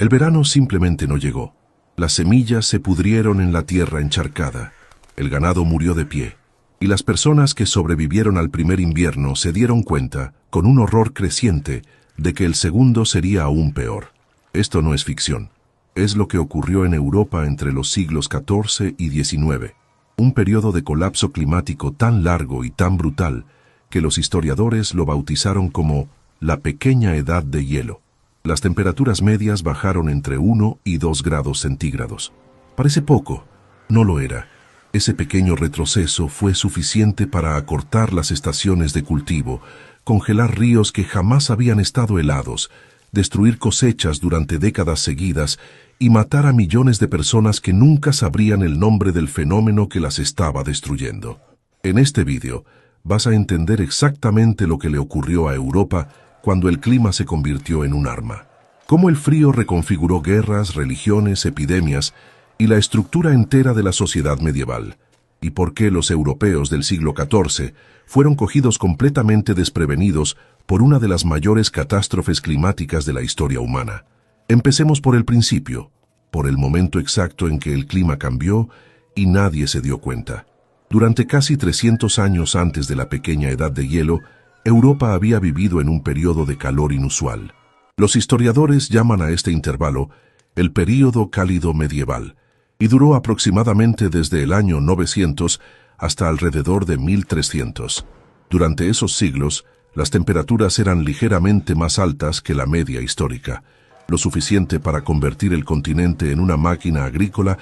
El verano simplemente no llegó. Las semillas se pudrieron en la tierra encharcada, el ganado murió de pie, y las personas que sobrevivieron al primer invierno se dieron cuenta, con un horror creciente, de que el segundo sería aún peor. Esto no es ficción. Es lo que ocurrió en Europa entre los siglos XIV y XIX. Un periodo de colapso climático tan largo y tan brutal que los historiadores lo bautizaron como la pequeña edad de hielo. Las temperaturas medias bajaron entre 1 y 2 grados centígrados. Parece poco, no lo era. Ese pequeño retroceso fue suficiente para acortar las estaciones de cultivo, congelar ríos que jamás habían estado helados, destruir cosechas durante décadas seguidas y matar a millones de personas que nunca sabrían el nombre del fenómeno que las estaba destruyendo. En este vídeo vas a entender exactamente lo que le ocurrió a Europa cuando el clima se convirtió en un arma. Cómo el frío reconfiguró guerras, religiones, epidemias y la estructura entera de la sociedad medieval. Y por qué los europeos del siglo XIV fueron cogidos completamente desprevenidos por una de las mayores catástrofes climáticas de la historia humana. Empecemos por el principio, por el momento exacto en que el clima cambió y nadie se dio cuenta. Durante casi 300 años antes de la pequeña edad de hielo, Europa había vivido en un periodo de calor inusual. Los historiadores llaman a este intervalo el período cálido medieval, y duró aproximadamente desde el año 900 hasta alrededor de 1300. Durante esos siglos, las temperaturas eran ligeramente más altas que la media histórica, lo suficiente para convertir el continente en una máquina agrícola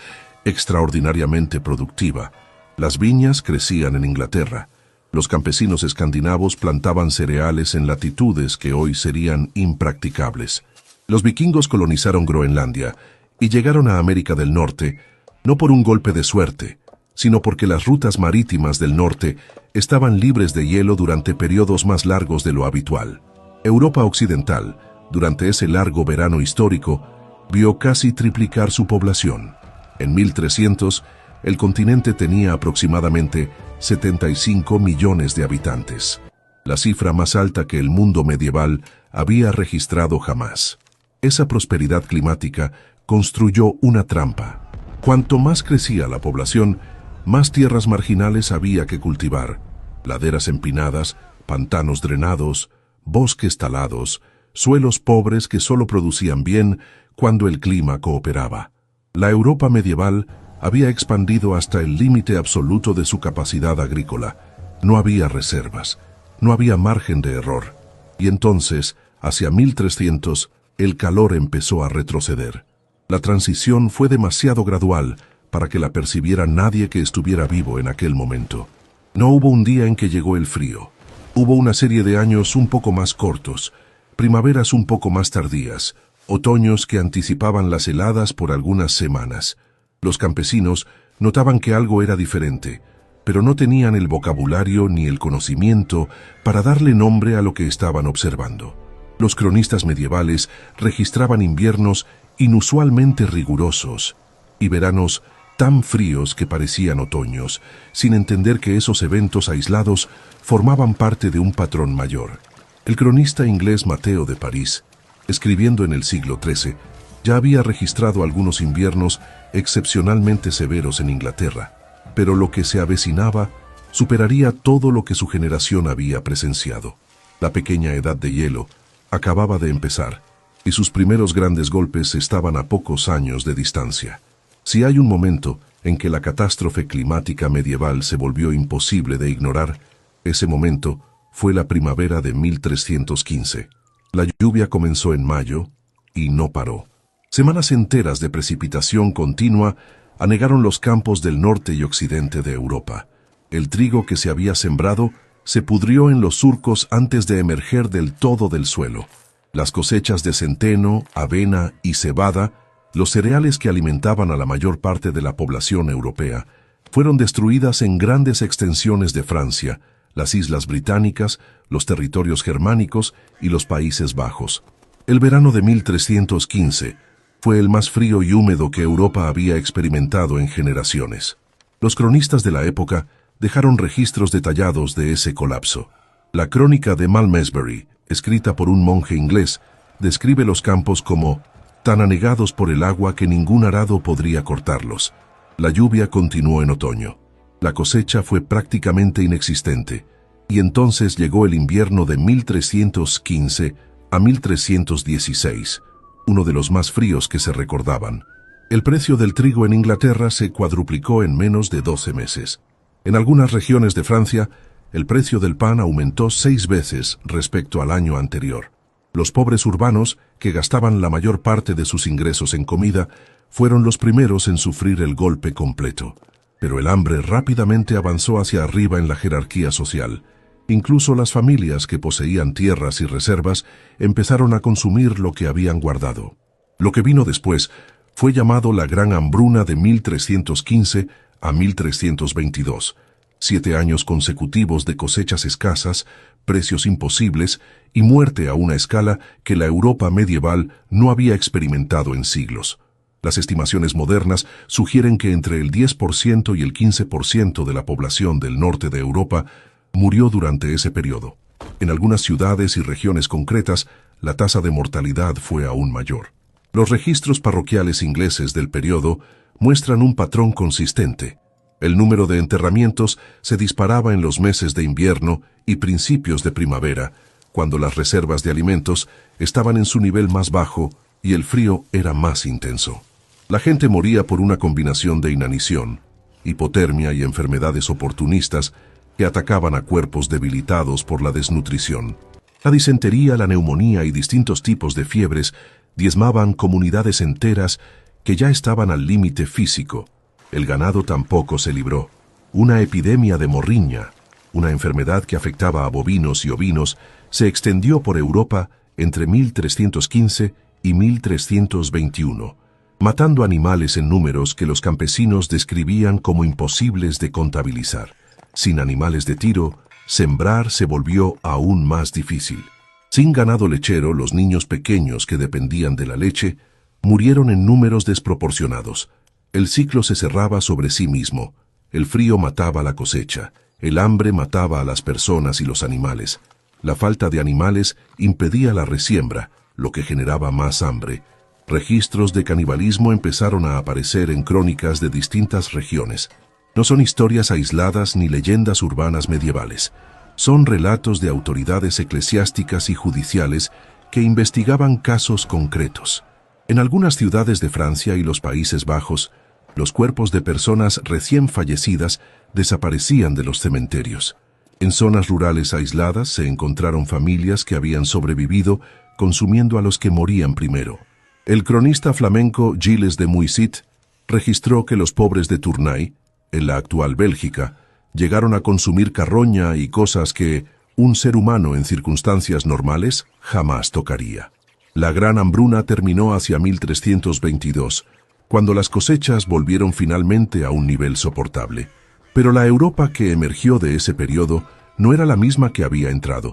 extraordinariamente productiva. Las viñas crecían en Inglaterra. Los campesinos escandinavos plantaban cereales en latitudes que hoy serían impracticables. Los vikingos colonizaron Groenlandia y llegaron a América del Norte, no por un golpe de suerte, sino porque las rutas marítimas del norte estaban libres de hielo durante periodos más largos de lo habitual. Europa Occidental, durante ese largo verano histórico, vio casi triplicar su población. En 1300, el continente tenía aproximadamente 75 millones de habitantes, la cifra más alta que el mundo medieval había registrado jamás. Esa prosperidad climática construyó una trampa. Cuanto más crecía la población, más tierras marginales había que cultivar, laderas empinadas, pantanos drenados, bosques talados, suelos pobres que solo producían bien cuando el clima cooperaba. La Europa medieval había expandido hasta el límite absoluto de su capacidad agrícola. No había reservas, no había margen de error. Y entonces, hacia 1300, el calor empezó a retroceder. La transición fue demasiado gradual para que la percibiera nadie que estuviera vivo en aquel momento. No hubo un día en que llegó el frío. Hubo una serie de años un poco más cortos, primaveras un poco más tardías, otoños que anticipaban las heladas por algunas semanas. Los campesinos notaban que algo era diferente, pero no tenían el vocabulario ni el conocimiento para darle nombre a lo que estaban observando. Los cronistas medievales registraban inviernos inusualmente rigurosos y veranos tan fríos que parecían otoños, sin entender que esos eventos aislados formaban parte de un patrón mayor. El cronista inglés Mateo de París, escribiendo en el siglo XIII, ya había registrado algunos inviernos excepcionalmente severos en Inglaterra, pero lo que se avecinaba superaría todo lo que su generación había presenciado. La pequeña edad de hielo acababa de empezar, y sus primeros grandes golpes estaban a pocos años de distancia. Si hay un momento en que la catástrofe climática medieval se volvió imposible de ignorar, ese momento fue la primavera de 1315. La lluvia comenzó en mayo y no paró. Semanas enteras de precipitación continua anegaron los campos del norte y occidente de Europa. El trigo que se había sembrado se pudrió en los surcos antes de emerger del todo del suelo. Las cosechas de centeno, avena y cebada, los cereales que alimentaban a la mayor parte de la población europea, fueron destruidas en grandes extensiones de Francia, las Islas Británicas, los territorios germánicos y los Países Bajos. El verano de 1315 fue el más frío y húmedo que Europa había experimentado en generaciones. Los cronistas de la época dejaron registros detallados de ese colapso. La crónica de Malmesbury, escrita por un monje inglés, describe los campos como tan anegados por el agua que ningún arado podría cortarlos. La lluvia continuó en otoño. La cosecha fue prácticamente inexistente, y entonces llegó el invierno de 1315 a 1316, uno de los más fríos que se recordaban. El precio del trigo en Inglaterra se cuadruplicó en menos de 12 meses. En algunas regiones de Francia, el precio del pan aumentó 6 veces respecto al año anterior. Los pobres urbanos, que gastaban la mayor parte de sus ingresos en comida, fueron los primeros en sufrir el golpe completo. Pero el hambre rápidamente avanzó hacia arriba en la jerarquía social. Incluso las familias que poseían tierras y reservas empezaron a consumir lo que habían guardado. Lo que vino después fue llamado la Gran Hambruna de 1315 a 1322. 7 años consecutivos de cosechas escasas, precios imposibles y muerte a una escala que la Europa medieval no había experimentado en siglos. Las estimaciones modernas sugieren que entre el 10% y el 15% de la población del norte de Europa murió durante ese periodo. En algunas ciudades y regiones concretas, la tasa de mortalidad fue aún mayor. Los registros parroquiales ingleses del periodo muestran un patrón consistente. El número de enterramientos se disparaba en los meses de invierno y principios de primavera, cuando las reservas de alimentos estaban en su nivel más bajo y el frío era más intenso. La gente moría por una combinación de inanición, hipotermia y enfermedades oportunistas que atacaban a cuerpos debilitados por la desnutrición. La disentería, la neumonía y distintos tipos de fiebres diezmaban comunidades enteras que ya estaban al límite físico. El ganado tampoco se libró. Una epidemia de morriña, una enfermedad que afectaba a bovinos y ovinos, se extendió por Europa entre 1315 y 1321, matando animales en números que los campesinos describían como imposibles de contabilizar. Sin animales de tiro, sembrar se volvió aún más difícil. Sin ganado lechero, los niños pequeños que dependían de la leche murieron en números desproporcionados. El ciclo se cerraba sobre sí mismo. El frío mataba la cosecha, el hambre mataba a las personas y los animales. La falta de animales impedía la resiembra, lo que generaba más hambre. Registros de canibalismo empezaron a aparecer en crónicas de distintas regiones. No son historias aisladas ni leyendas urbanas medievales. Son relatos de autoridades eclesiásticas y judiciales que investigaban casos concretos. En algunas ciudades de Francia y los Países Bajos, los cuerpos de personas recién fallecidas desaparecían de los cementerios. En zonas rurales aisladas se encontraron familias que habían sobrevivido consumiendo a los que morían primero. El cronista flamenco Gilles de Muissit registró que los pobres de Tournai, en la actual Bélgica, llegaron a consumir carroña y cosas que un ser humano en circunstancias normales jamás tocaría. La Gran Hambruna terminó hacia 1322, cuando las cosechas volvieron finalmente a un nivel soportable. Pero la Europa que emergió de ese periodo no era la misma que había entrado.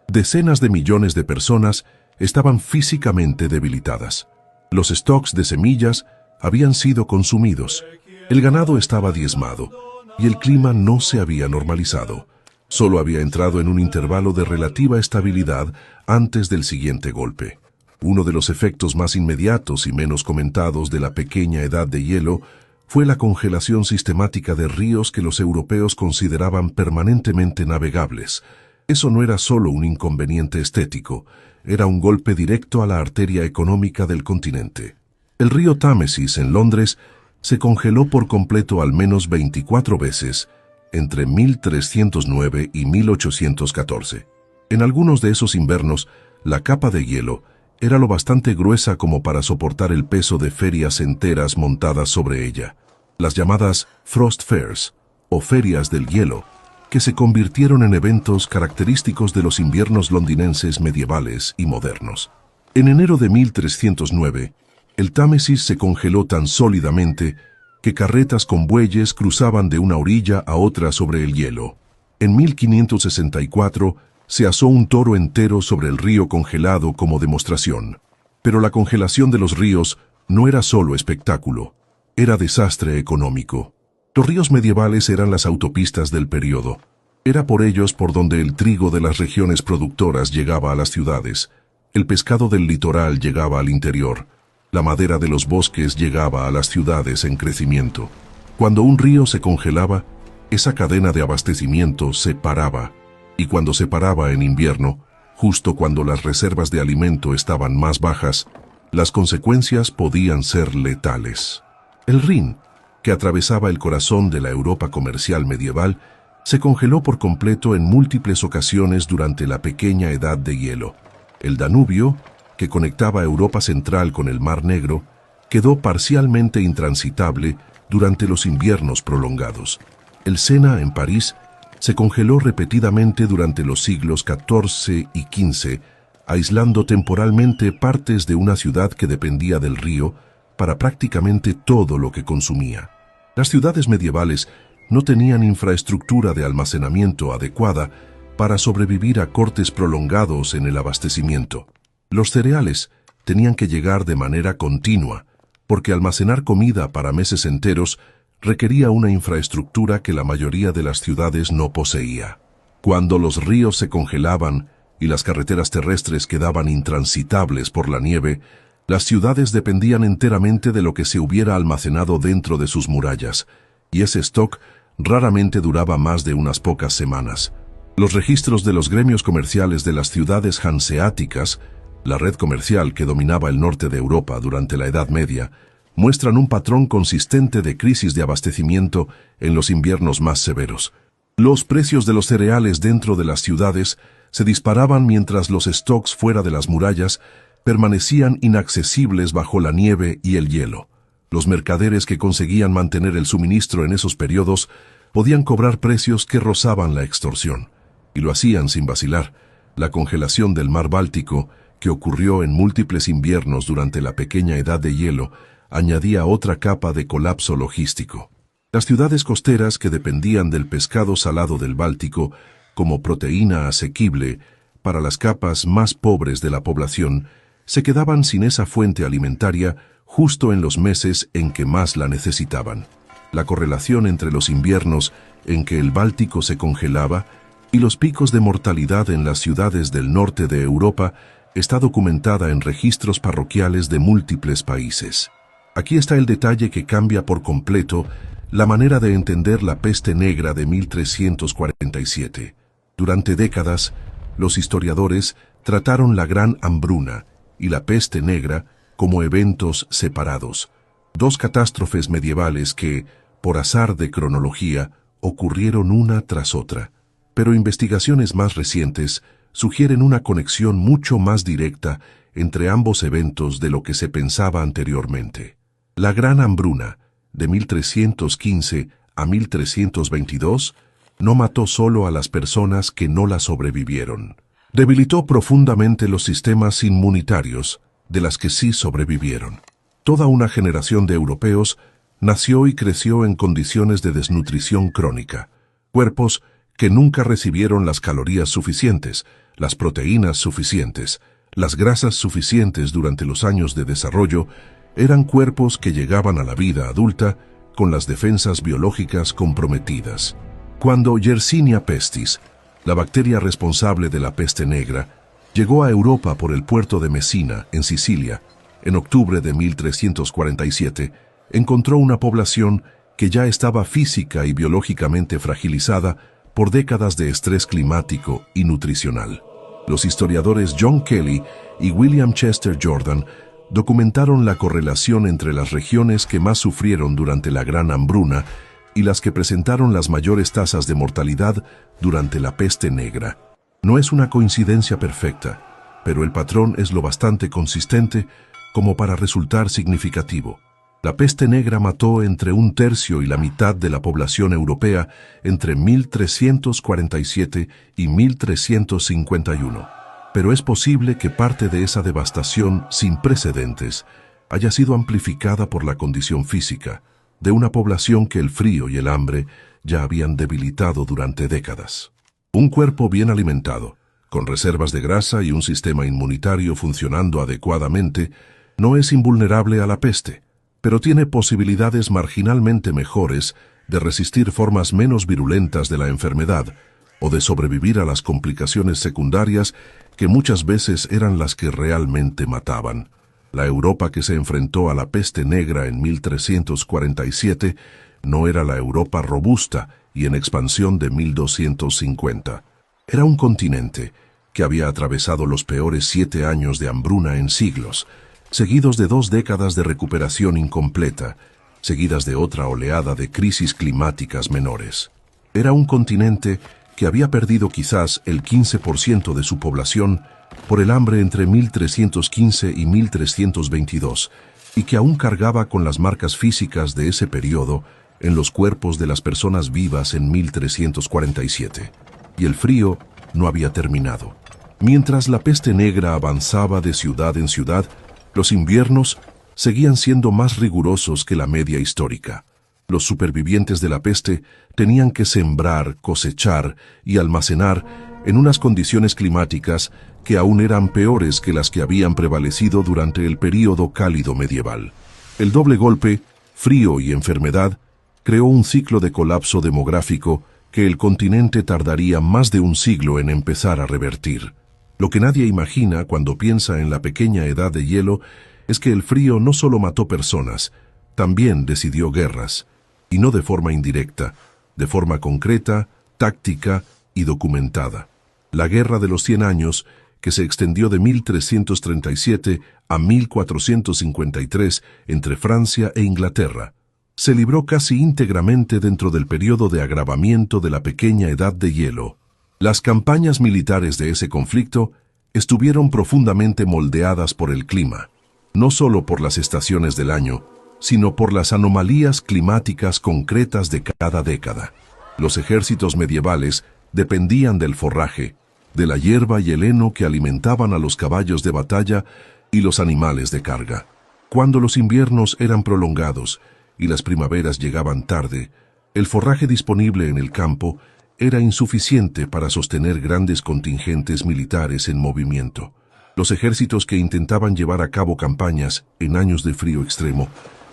Decenas de millones de personas estaban físicamente debilitadas. Los stocks de semillas habían sido consumidos. El ganado estaba diezmado y el clima no se había normalizado. Solo había entrado en un intervalo de relativa estabilidad antes del siguiente golpe. Uno de los efectos más inmediatos y menos comentados de la pequeña edad de hielo fue la congelación sistemática de ríos que los europeos consideraban permanentemente navegables. Eso no era solo un inconveniente estético, era un golpe directo a la arteria económica del continente. El río Támesis en Londres se congeló por completo al menos 24 veces entre 1309 y 1814. En algunos de esos inviernos, la capa de hielo era lo bastante gruesa como para soportar el peso de ferias enteras montadas sobre ella, las llamadas Frost Fairs, o ferias del hielo, que se convirtieron en eventos característicos de los inviernos londinenses medievales y modernos. En enero de 1309, el Támesis se congeló tan sólidamente que carretas con bueyes cruzaban de una orilla a otra sobre el hielo. En 1564, se asó un toro entero sobre el río congelado como demostración. Pero la congelación de los ríos no era solo espectáculo, era desastre económico. Los ríos medievales eran las autopistas del periodo. Era por ellos por donde el trigo de las regiones productoras llegaba a las ciudades, el pescado del litoral llegaba al interior, La madera de los bosques llegaba a las ciudades en crecimiento. Cuando un río se congelaba, esa cadena de abastecimiento se paraba, y cuando se paraba en invierno, justo cuando las reservas de alimento estaban más bajas, las consecuencias podían ser letales. El Rin, que atravesaba el corazón de la Europa comercial medieval, se congeló por completo en múltiples ocasiones durante la pequeña Edad de Hielo. El Danubio, que conectaba Europa central con el Mar Negro, quedó parcialmente intransitable durante los inviernos prolongados. El Sena, en París, se congeló repetidamente durante los siglos XIV y XV, aislando temporalmente partes de una ciudad que dependía del río para prácticamente todo lo que consumía. Las ciudades medievales no tenían infraestructura de almacenamiento adecuada para sobrevivir a cortes prolongados en el abastecimiento. Los cereales tenían que llegar de manera continua, porque almacenar comida para meses enteros requería una infraestructura que la mayoría de las ciudades no poseía. Cuando los ríos se congelaban y las carreteras terrestres quedaban intransitables por la nieve, las ciudades dependían enteramente de lo que se hubiera almacenado dentro de sus murallas, y ese stock raramente duraba más de unas pocas semanas. Los registros de los gremios comerciales de las ciudades hanseáticas, la red comercial que dominaba el norte de Europa durante la Edad Media, muestran un patrón consistente de crisis de abastecimiento en los inviernos más severos. Los precios de los cereales dentro de las ciudades se disparaban mientras los stocks fuera de las murallas permanecían inaccesibles bajo la nieve y el hielo. Los mercaderes que conseguían mantener el suministro en esos periodos podían cobrar precios que rozaban la extorsión, y lo hacían sin vacilar. La congelación del mar Báltico, que ocurrió en múltiples inviernos durante la pequeña Edad de Hielo, añadía otra capa de colapso logístico. Las ciudades costeras que dependían del pescado salado del Báltico como proteína asequible para las capas más pobres de la población, se quedaban sin esa fuente alimentaria justo en los meses en que más la necesitaban. La correlación entre los inviernos en que el Báltico se congelaba y los picos de mortalidad en las ciudades del norte de Europa está documentada en registros parroquiales de múltiples países. Aquí está el detalle que cambia por completo la manera de entender la peste negra de 1347. Durante décadas, los historiadores trataron la Gran Hambruna y la peste negra como eventos separados, dos catástrofes medievales que, por azar de cronología, ocurrieron una tras otra. Pero investigaciones más recientes sugieren una conexión mucho más directa entre ambos eventos de lo que se pensaba anteriormente. La Gran Hambruna, de 1315 a 1322, no mató solo a las personas que no la sobrevivieron. Debilitó profundamente los sistemas inmunitarios de las que sí sobrevivieron. Toda una generación de europeos nació y creció en condiciones de desnutrición crónica, cuerpos que nunca recibieron las calorías suficientes, las proteínas suficientes, las grasas suficientes durante los años de desarrollo. Eran cuerpos que llegaban a la vida adulta con las defensas biológicas comprometidas. Cuando Yersinia pestis, la bacteria responsable de la peste negra, llegó a Europa por el puerto de Messina, en Sicilia, en octubre de 1347, encontró una población que ya estaba física y biológicamente fragilizada por décadas de estrés climático y nutricional. Los historiadores John Kelly y William Chester Jordan documentaron la correlación entre las regiones que más sufrieron durante la Gran Hambruna y las que presentaron las mayores tasas de mortalidad durante la peste negra. No es una coincidencia perfecta, pero el patrón es lo bastante consistente como para resultar significativo. La peste negra mató entre un tercio y la mitad de la población europea entre 1347 y 1351. Pero es posible que parte de esa devastación sin precedentes haya sido amplificada por la condición física de una población que el frío y el hambre ya habían debilitado durante décadas. Un cuerpo bien alimentado, con reservas de grasa y un sistema inmunitario funcionando adecuadamente, no es invulnerable a la peste, pero tiene posibilidades marginalmente mejores de resistir formas menos virulentas de la enfermedad o de sobrevivir a las complicaciones secundarias que muchas veces eran las que realmente mataban. La Europa que se enfrentó a la peste negra en 1347 no era la Europa robusta y en expansión de 1250. Era un continente que había atravesado los peores 7 años de hambruna en siglos, seguidos de 2 décadas de recuperación incompleta, seguidas de otra oleada de crisis climáticas menores. Era un continente que había perdido quizás el 15% de su población por el hambre entre 1315 y 1322, y que aún cargaba con las marcas físicas de ese periodo en los cuerpos de las personas vivas en 1347. Y el frío no había terminado. Mientras la peste negra avanzaba de ciudad en ciudad, los inviernos seguían siendo más rigurosos que la media histórica. Los supervivientes de la peste tenían que sembrar, cosechar y almacenar en unas condiciones climáticas que aún eran peores que las que habían prevalecido durante el período cálido medieval. El doble golpe, frío y enfermedad, creó un ciclo de colapso demográfico que el continente tardaría más de un siglo en empezar a revertir. Lo que nadie imagina cuando piensa en la pequeña edad de hielo es que el frío no solo mató personas, también decidió guerras, y no de forma indirecta, de forma concreta, táctica y documentada. La Guerra de los 100 Años, que se extendió de 1337 a 1453 entre Francia e Inglaterra, se libró casi íntegramente dentro del periodo de agravamiento de la pequeña edad de hielo. Las campañas militares de ese conflicto estuvieron profundamente moldeadas por el clima, no solo por las estaciones del año, sino por las anomalías climáticas concretas de cada década. Los ejércitos medievales dependían del forraje, de la hierba y el heno que alimentaban a los caballos de batalla y los animales de carga. Cuando los inviernos eran prolongados y las primaveras llegaban tarde, el forraje disponible en el campo era insuficiente para sostener grandes contingentes militares en movimiento. Los ejércitos que intentaban llevar a cabo campañas en años de frío extremo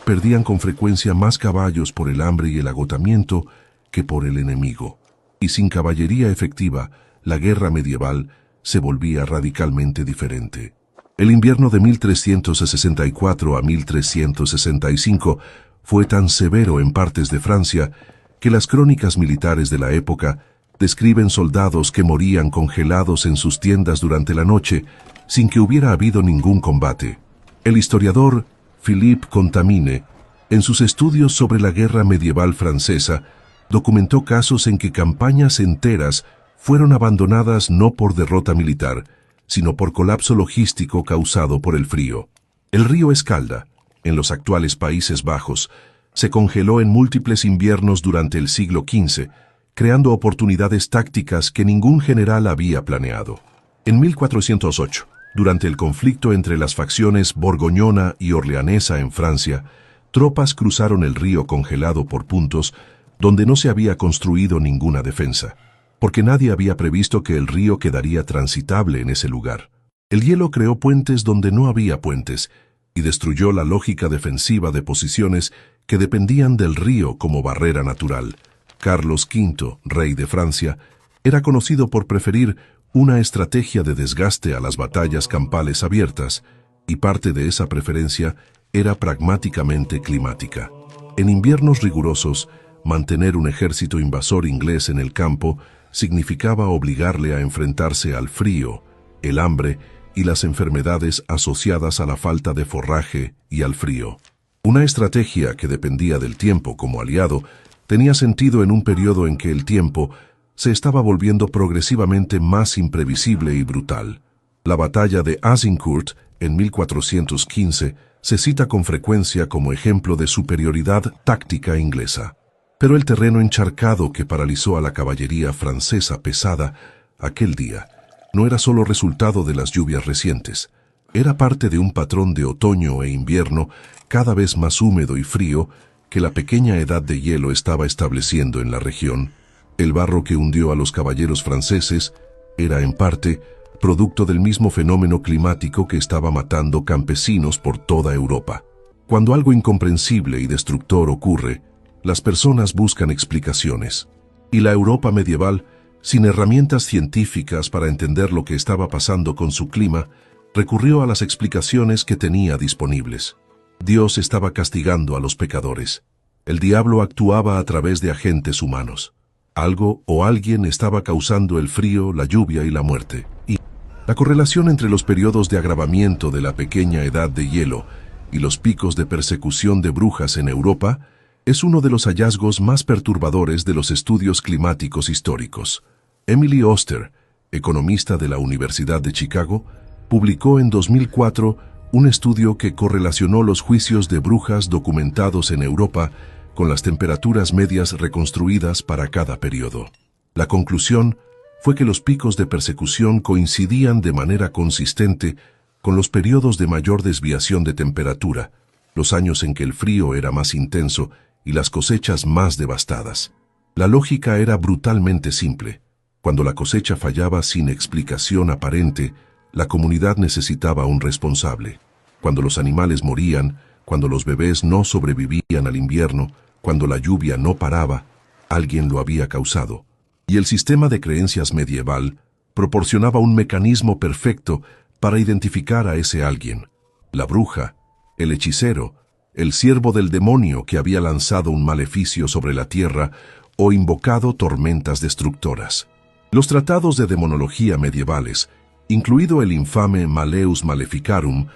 perdían con frecuencia más caballos por el hambre y el agotamiento que por el enemigo. Y sin caballería efectiva, la guerra medieval se volvía radicalmente diferente. El invierno de 1364 a 1365 fue tan severo en partes de Francia que las crónicas militares de la época describen soldados que morían congelados en sus tiendas durante la noche sin que hubiera habido ningún combate. El historiador Philippe Contamine, en sus estudios sobre la guerra medieval francesa, documentó casos en que campañas enteras fueron abandonadas no por derrota militar, sino por colapso logístico causado por el frío. El río Escalda, en los actuales Países Bajos, se congeló en múltiples inviernos durante el siglo XV, creando oportunidades tácticas que ningún general había planeado. En 1408, durante el conflicto entre las facciones borgoñona y orleanesa en Francia, tropas cruzaron el río congelado por puntos donde no se había construido ninguna defensa, porque nadie había previsto que el río quedaría transitable en ese lugar. El hielo creó puentes donde no había puentes y destruyó la lógica defensiva de posiciones que dependían del río como barrera natural. Carlos V, rey de Francia, era conocido por preferir una estrategia de desgaste a las batallas campales abiertas, y parte de esa preferencia era pragmáticamente climática. En inviernos rigurosos, mantener un ejército invasor inglés en el campo significaba obligarle a enfrentarse al frío, el hambre y las enfermedades asociadas a la falta de forraje y al frío. Una estrategia que dependía del tiempo como aliado tenía sentido en un periodo en que el tiempo se estaba volviendo progresivamente más imprevisible y brutal. La batalla de Azincourt en 1415 se cita con frecuencia como ejemplo de superioridad táctica inglesa. Pero el terreno encharcado que paralizó a la caballería francesa pesada aquel día no era solo resultado de las lluvias recientes, era parte de un patrón de otoño e invierno cada vez más húmedo y frío que la pequeña edad de hielo estaba estableciendo en la región. El barro que hundió a los caballeros franceses era, en parte, producto del mismo fenómeno climático que estaba matando campesinos por toda Europa. Cuando algo incomprensible y destructor ocurre, las personas buscan explicaciones. Y la Europa medieval, sin herramientas científicas para entender lo que estaba pasando con su clima, Recurrió a las explicaciones que tenía disponibles. Dios estaba castigando a los pecadores. El diablo actuaba a través de agentes humanos. Algo o alguien estaba causando el frío, la lluvia y la muerte. Y la correlación entre los periodos de agravamiento de la pequeña edad de hielo y los picos de persecución de brujas en Europa es uno de los hallazgos más perturbadores de los estudios climáticos históricos. Emily Oster, economista de la Universidad de Chicago, publicó en 2004 un estudio que correlacionó los juicios de brujas documentados en Europa con las temperaturas medias reconstruidas para cada periodo. La conclusión fue que los picos de persecución coincidían de manera consistente con los periodos de mayor desviación de temperatura, los años en que el frío era más intenso y las cosechas más devastadas. La lógica era brutalmente simple. Cuando la cosecha fallaba sin explicación aparente, la comunidad necesitaba un responsable. Cuando los animales morían, cuando los bebés no sobrevivían al invierno, cuando la lluvia no paraba, alguien lo había causado. Y el sistema de creencias medieval proporcionaba un mecanismo perfecto para identificar a ese alguien: la bruja, el hechicero, el siervo del demonio que había lanzado un maleficio sobre la tierra o invocado tormentas destructoras. Los tratados de demonología medievales, incluido el infame Malleus Maleficarum,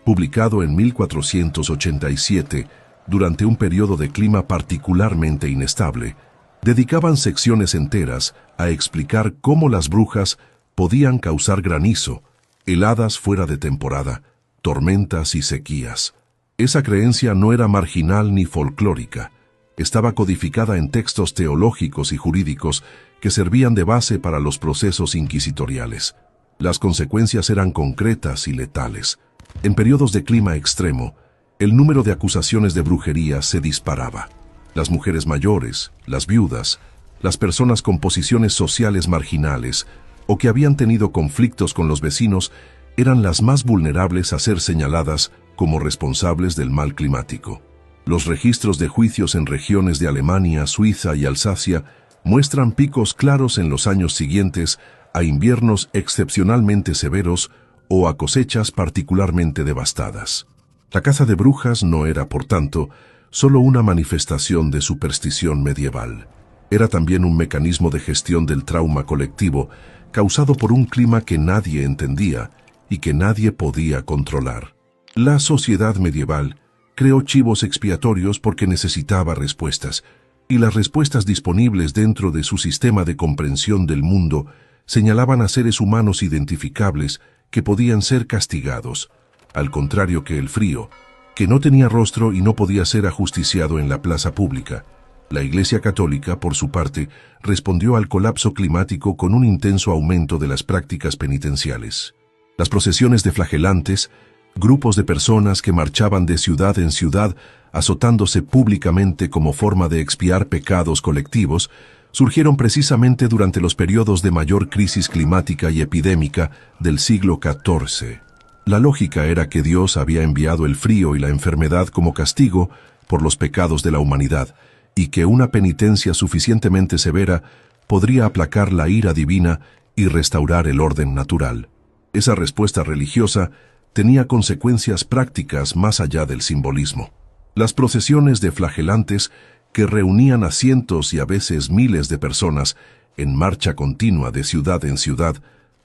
publicado en 1487, durante un periodo de clima particularmente inestable, dedicaban secciones enteras a explicar cómo las brujas podían causar granizo, heladas fuera de temporada, tormentas y sequías. Esa creencia no era marginal ni folclórica. Estaba codificada en textos teológicos y jurídicos que servían de base para los procesos inquisitoriales. Las consecuencias eran concretas y letales. En periodos de clima extremo, el número de acusaciones de brujería se disparaba. Las mujeres mayores, las viudas, las personas con posiciones sociales marginales o que habían tenido conflictos con los vecinos eran las más vulnerables a ser señaladas como responsables del mal climático. Los registros de juicios en regiones de Alemania, Suiza y Alsacia muestran picos claros en los años siguientes a inviernos excepcionalmente severos o a cosechas particularmente devastadas. La caza de brujas no era, por tanto, solo una manifestación de superstición medieval. Era también un mecanismo de gestión del trauma colectivo causado por un clima que nadie entendía y que nadie podía controlar. La sociedad medieval creó chivos expiatorios porque necesitaba respuestas, y las respuestas disponibles dentro de su sistema de comprensión del mundo señalaban a seres humanos identificables que podían ser castigados, al contrario que el frío, que no tenía rostro y no podía ser ajusticiado en la plaza pública. La Iglesia Católica, por su parte, respondió al colapso climático con un intenso aumento de las prácticas penitenciales. Las procesiones de flagelantes, grupos de personas que marchaban de ciudad en ciudad, azotándose públicamente como forma de expiar pecados colectivos, surgieron precisamente durante los periodos de mayor crisis climática y epidémica del siglo XIV. La lógica era que Dios había enviado el frío y la enfermedad como castigo por los pecados de la humanidad, y que una penitencia suficientemente severa podría aplacar la ira divina y restaurar el orden natural. Esa respuesta religiosa tenía consecuencias prácticas más allá del simbolismo. Las procesiones de flagelantes, que reunían a cientos y a veces miles de personas en marcha continua de ciudad en ciudad,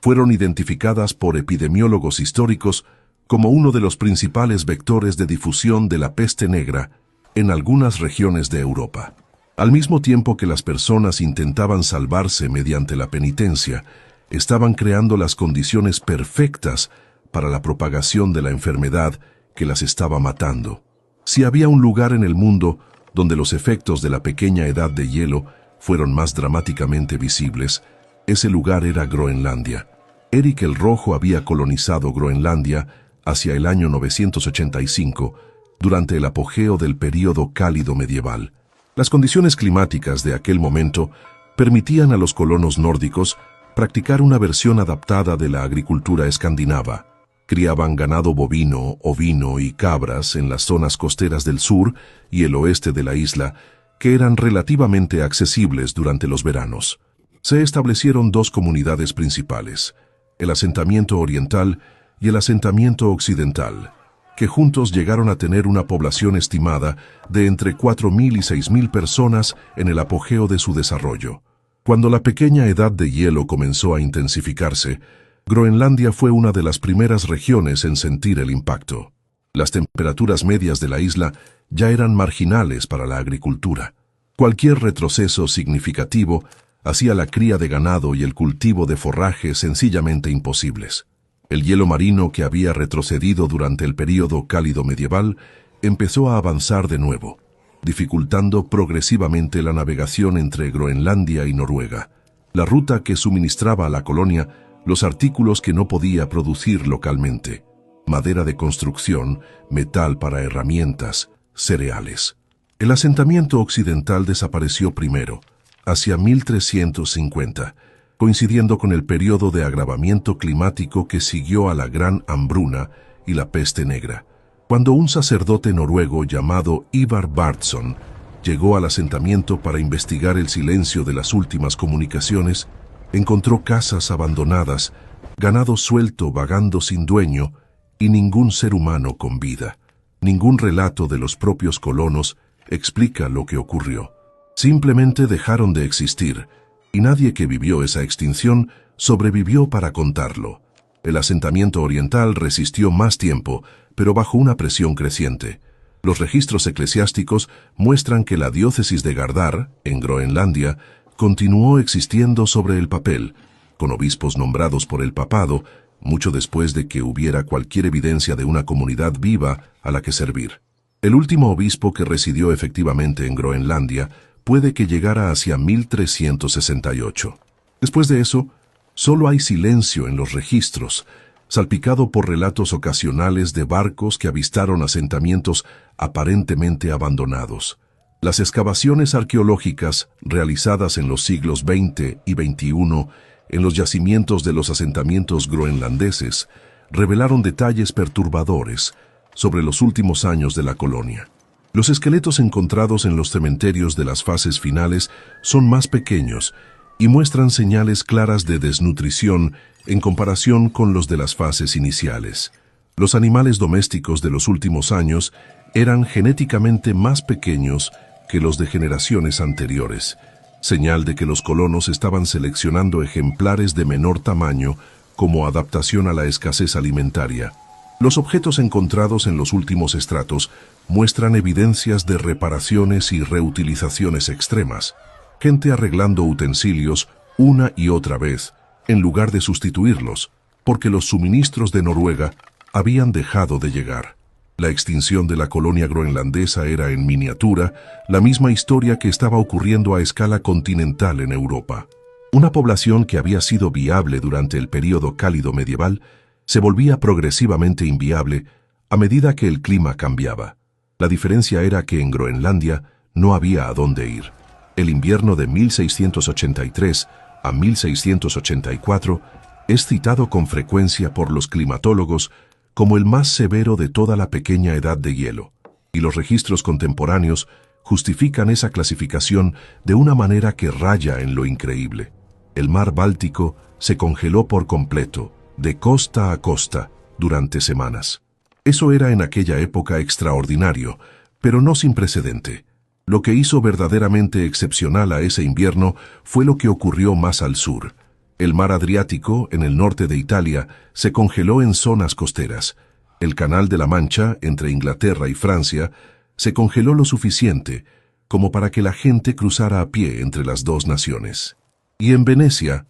fueron identificadas por epidemiólogos históricos como uno de los principales vectores de difusión de la peste negra en algunas regiones de Europa. Al mismo tiempo que las personas intentaban salvarse mediante la penitencia, estaban creando las condiciones perfectas para la propagación de la enfermedad que las estaba matando. Si había un lugar en el mundo donde los efectos de la pequeña edad de hielo fueron más dramáticamente visibles, ese lugar era Groenlandia. Erik el Rojo había colonizado Groenlandia hacia el año 985, durante el apogeo del período cálido medieval. Las condiciones climáticas de aquel momento permitían a los colonos nórdicos practicar una versión adaptada de la agricultura escandinava. Criaban ganado bovino, ovino y cabras en las zonas costeras del sur y el oeste de la isla, que eran relativamente accesibles durante los veranos. Se establecieron dos comunidades principales: el asentamiento oriental y el asentamiento occidental, que juntos llegaron a tener una población estimada de entre 4.000 y 6.000 personas en el apogeo de su desarrollo. Cuando la pequeña edad de hielo comenzó a intensificarse, Groenlandia fue una de las primeras regiones en sentir el impacto. Las temperaturas medias de la isla ya eran marginales para la agricultura. Cualquier retroceso significativo hacía la cría de ganado y el cultivo de forraje sencillamente imposibles. El hielo marino que había retrocedido durante el período cálido medieval empezó a avanzar de nuevo, dificultando progresivamente la navegación entre Groenlandia y Noruega, la ruta que suministraba a la colonia los artículos que no podía producir localmente: madera de construcción, metal para herramientas, cereales. El asentamiento occidental desapareció primero, hacia 1350, coincidiendo con el periodo de agravamiento climático que siguió a la Gran Hambruna y la Peste Negra, cuando un sacerdote noruego llamado Ivar Bardsson llegó al asentamiento para investigar el silencio de las últimas comunicaciones. Encontró casas abandonadas, ganado suelto vagando sin dueño y ningún ser humano con vida. Ningún relato de los propios colonos explica lo que ocurrió. Simplemente dejaron de existir, y nadie que vivió esa extinción sobrevivió para contarlo. El asentamiento oriental resistió más tiempo, pero bajo una presión creciente. Los registros eclesiásticos muestran que la diócesis de Gardar, en Groenlandia, continuó existiendo sobre el papel, con obispos nombrados por el papado, mucho después de que hubiera cualquier evidencia de una comunidad viva a la que servir. El último obispo que residió efectivamente en Groenlandia puede que llegara hacia 1368. Después de eso, solo hay silencio en los registros, salpicado por relatos ocasionales de barcos que avistaron asentamientos aparentemente abandonados. Las excavaciones arqueológicas realizadas en los siglos XX y XXI en los yacimientos de los asentamientos groenlandeses revelaron detalles perturbadores sobre los últimos años de la colonia. Los esqueletos encontrados en los cementerios de las fases finales son más pequeños y muestran señales claras de desnutrición en comparación con los de las fases iniciales. Los animales domésticos de los últimos años eran genéticamente más pequeños que los de generaciones anteriores, señal de que los colonos estaban seleccionando ejemplares de menor tamaño como adaptación a la escasez alimentaria. Los objetos encontrados en los últimos estratos muestran evidencias de reparaciones y reutilizaciones extremas, gente arreglando utensilios una y otra vez, en lugar de sustituirlos, porque los suministros de Noruega habían dejado de llegar. La extinción de la colonia groenlandesa era en miniatura la misma historia que estaba ocurriendo a escala continental en Europa. Una población que había sido viable durante el período cálido medieval se volvía progresivamente inviable a medida que el clima cambiaba. La diferencia era que en Groenlandia no había a dónde ir. El invierno de 1683 a 1684 es citado con frecuencia por los climatólogos como el más severo de toda la pequeña edad de hielo, y los registros contemporáneos justifican esa clasificación de una manera que raya en lo increíble. El mar Báltico se congeló por completo, de costa a costa, durante semanas. Eso era en aquella época extraordinario, pero no sin precedente. Lo que hizo verdaderamente excepcional a ese invierno fue lo que ocurrió más al sur. El mar Adriático, en el norte de Italia, se congeló en zonas costeras. El Canal de la Mancha, entre Inglaterra y Francia, se congeló lo suficiente como para que la gente cruzara a pie entre las dos naciones. Y en Venecia,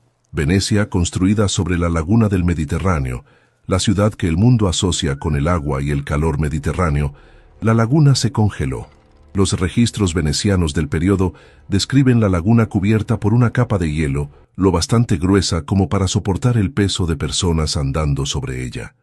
construida sobre la laguna del Mediterráneo, la ciudad que el mundo asocia con el agua y el calor mediterráneo, la laguna se congeló. Los registros venecianos del periodo describen la laguna cubierta por una capa de hielo, lo bastante gruesa como para soportar el peso de personas andando sobre ella.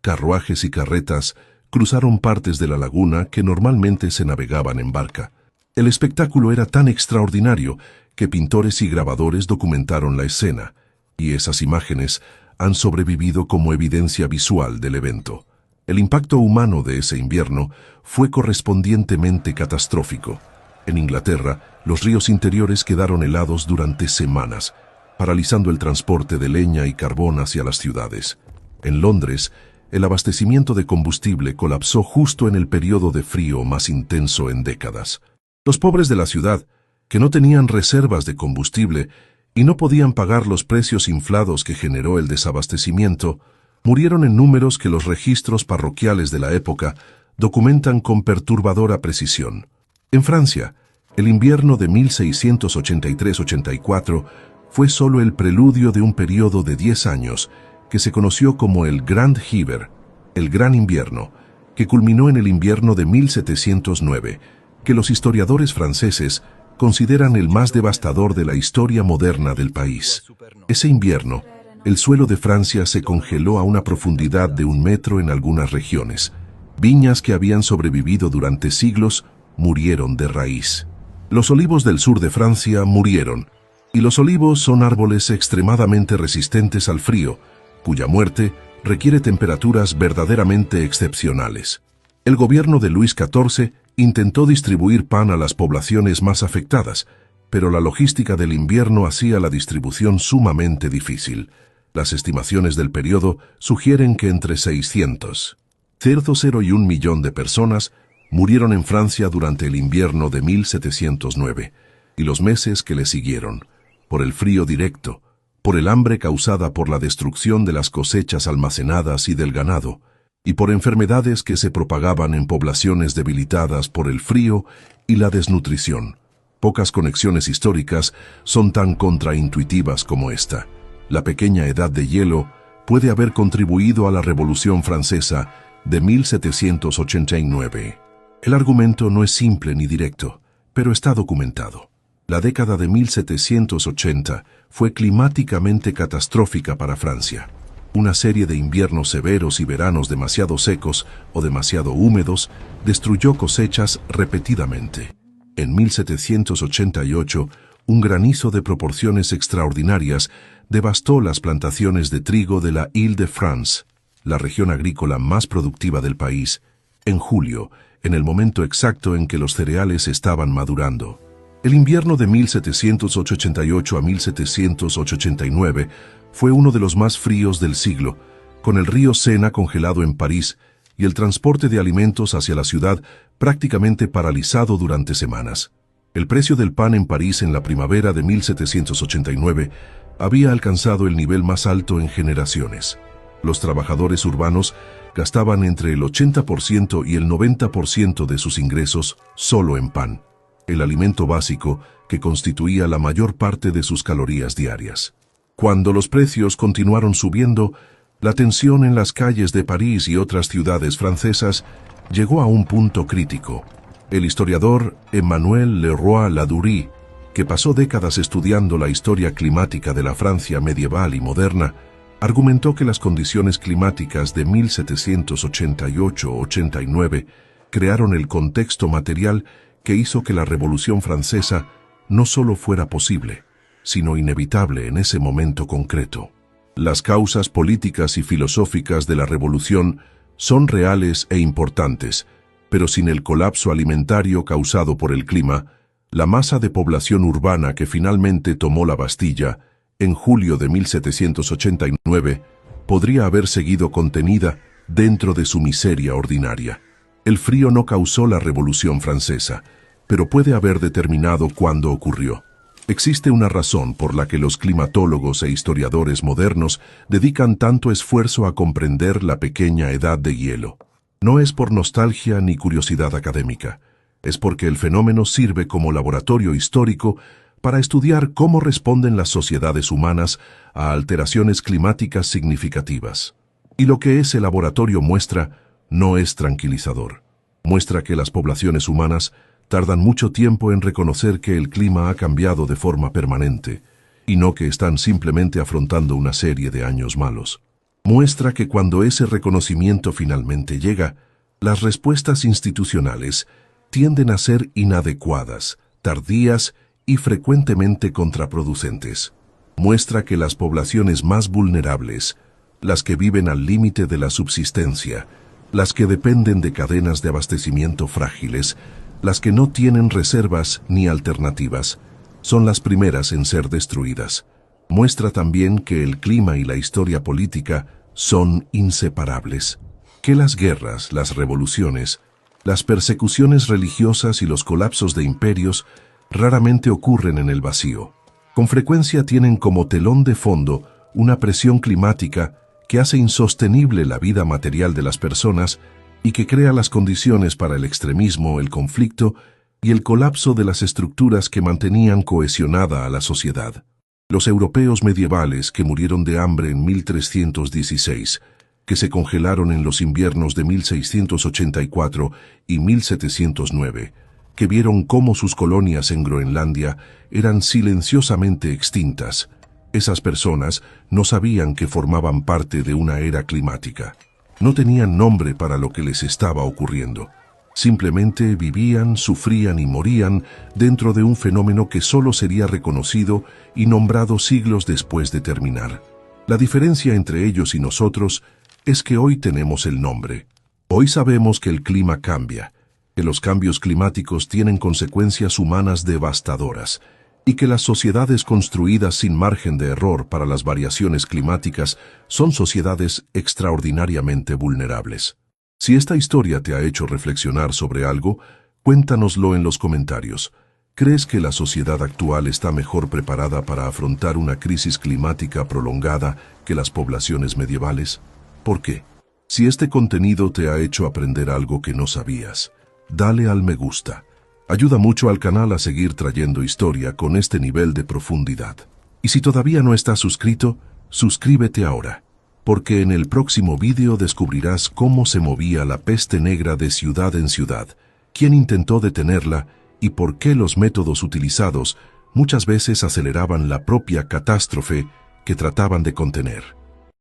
Carruajes y carretas cruzaron partes de la laguna que normalmente se navegaban en barca. El espectáculo era tan extraordinario que pintores y grabadores documentaron la escena, y esas imágenes han sobrevivido como evidencia visual del evento. El impacto humano de ese invierno fue correspondientemente catastrófico. En Inglaterra, los ríos interiores quedaron helados durante semanas, paralizando el transporte de leña y carbón hacia las ciudades. En Londres, el abastecimiento de combustible colapsó justo en el periodo de frío más intenso en décadas. Los pobres de la ciudad, que no tenían reservas de combustible y no podían pagar los precios inflados que generó el desabastecimiento, murieron en números que los registros parroquiales de la época documentan con perturbadora precisión. En Francia, el invierno de 1683-84 fue solo el preludio de un periodo de 10 años que se conoció como el Grand Hiver, el Gran Invierno, que culminó en el invierno de 1709, que los historiadores franceses consideran el más devastador de la historia moderna del país. Ese invierno, el suelo de Francia se congeló a una profundidad de 1 metro en algunas regiones. Viñas que habían sobrevivido durante siglos murieron de raíz. Los olivos del sur de Francia murieron, y los olivos son árboles extremadamente resistentes al frío, cuya muerte requiere temperaturas verdaderamente excepcionales. El gobierno de Luis XIV intentó distribuir pan a las poblaciones más afectadas, pero la logística del invierno hacía la distribución sumamente difícil. Las estimaciones del periodo sugieren que entre 600.000 y 1 millón de personas murieron en Francia durante el invierno de 1709 y los meses que le siguieron, por el frío directo, por el hambre causada por la destrucción de las cosechas almacenadas y del ganado, y por enfermedades que se propagaban en poblaciones debilitadas por el frío y la desnutrición. Pocas conexiones históricas son tan contraintuitivas como esta. La pequeña edad de hielo puede haber contribuido a la Revolución Francesa de 1789. El argumento no es simple ni directo, pero está documentado. La década de 1780 fue climáticamente catastrófica para Francia. Una serie de inviernos severos y veranos demasiado secos o demasiado húmedos destruyó cosechas repetidamente. En 1788, un granizo de proporciones extraordinarias devastó las plantaciones de trigo de la Île-de-France, la región agrícola más productiva del país, en julio, en el momento exacto en que los cereales estaban madurando. El invierno de 1788 a 1789 fue uno de los más fríos del siglo, con el río Sena congelado en París y el transporte de alimentos hacia la ciudad prácticamente paralizado durante semanas. El precio del pan en París en la primavera de 1789 había alcanzado el nivel más alto en generaciones. Los trabajadores urbanos gastaban entre el 80% y el 90% de sus ingresos solo en pan, el alimento básico que constituía la mayor parte de sus calorías diarias. Cuando los precios continuaron subiendo, la tensión en las calles de París y otras ciudades francesas llegó a un punto crítico. El historiador Emmanuel Leroy-Ladurie, que pasó décadas estudiando la historia climática de la Francia medieval y moderna, argumentó que las condiciones climáticas de 1788-89 crearon el contexto material que hizo que la Revolución Francesa no solo fuera posible, sino inevitable en ese momento concreto. Las causas políticas y filosóficas de la Revolución son reales e importantes, pero sin el colapso alimentario causado por el clima, la masa de población urbana que finalmente tomó la Bastilla en julio de 1789 podría haber seguido contenida dentro de su miseria ordinaria. El frío no causó la Revolución Francesa, pero puede haber determinado cuándo ocurrió. Existe una razón por la que los climatólogos e historiadores modernos dedican tanto esfuerzo a comprender la pequeña edad de hielo. No es por nostalgia ni curiosidad académica, es porque el fenómeno sirve como laboratorio histórico para estudiar cómo responden las sociedades humanas a alteraciones climáticas significativas. Y lo que ese laboratorio muestra no es tranquilizador. Muestra que las poblaciones humanas tardan mucho tiempo en reconocer que el clima ha cambiado de forma permanente, y no que están simplemente afrontando una serie de años malos. Muestra que cuando ese reconocimiento finalmente llega, las respuestas institucionales tienden a ser inadecuadas, tardías y frecuentemente contraproducentes. Muestra que las poblaciones más vulnerables, las que viven al límite de la subsistencia, las que dependen de cadenas de abastecimiento frágiles, las que no tienen reservas ni alternativas, son las primeras en ser destruidas. Muestra también que el clima y la historia política son inseparables, que las guerras, las revoluciones, las persecuciones religiosas y los colapsos de imperios raramente ocurren en el vacío. Con frecuencia tienen como telón de fondo una presión climática que hace insostenible la vida material de las personas y que crea las condiciones para el extremismo, el conflicto y el colapso de las estructuras que mantenían cohesionada a la sociedad. Los europeos medievales que murieron de hambre en 1316, que se congelaron en los inviernos de 1684 y 1709, que vieron cómo sus colonias en Groenlandia eran silenciosamente extintas. Esas personas no sabían que formaban parte de una era climática. No tenían nombre para lo que les estaba ocurriendo. Simplemente vivían, sufrían y morían dentro de un fenómeno que solo sería reconocido y nombrado siglos después de terminar. La diferencia entre ellos y nosotros es que hoy tenemos el nombre. Hoy sabemos que el clima cambia, que los cambios climáticos tienen consecuencias humanas devastadoras y que las sociedades construidas sin margen de error para las variaciones climáticas son sociedades extraordinariamente vulnerables. Si esta historia te ha hecho reflexionar sobre algo, cuéntanoslo en los comentarios. ¿Crees que la sociedad actual está mejor preparada para afrontar una crisis climática prolongada que las poblaciones medievales? ¿Por qué? Si este contenido te ha hecho aprender algo que no sabías, dale al me gusta. Ayuda mucho al canal a seguir trayendo historia con este nivel de profundidad. Y si todavía no estás suscrito, suscríbete ahora, porque en el próximo vídeo descubrirás cómo se movía la peste negra de ciudad en ciudad, quién intentó detenerla y por qué los métodos utilizados muchas veces aceleraban la propia catástrofe que trataban de contener.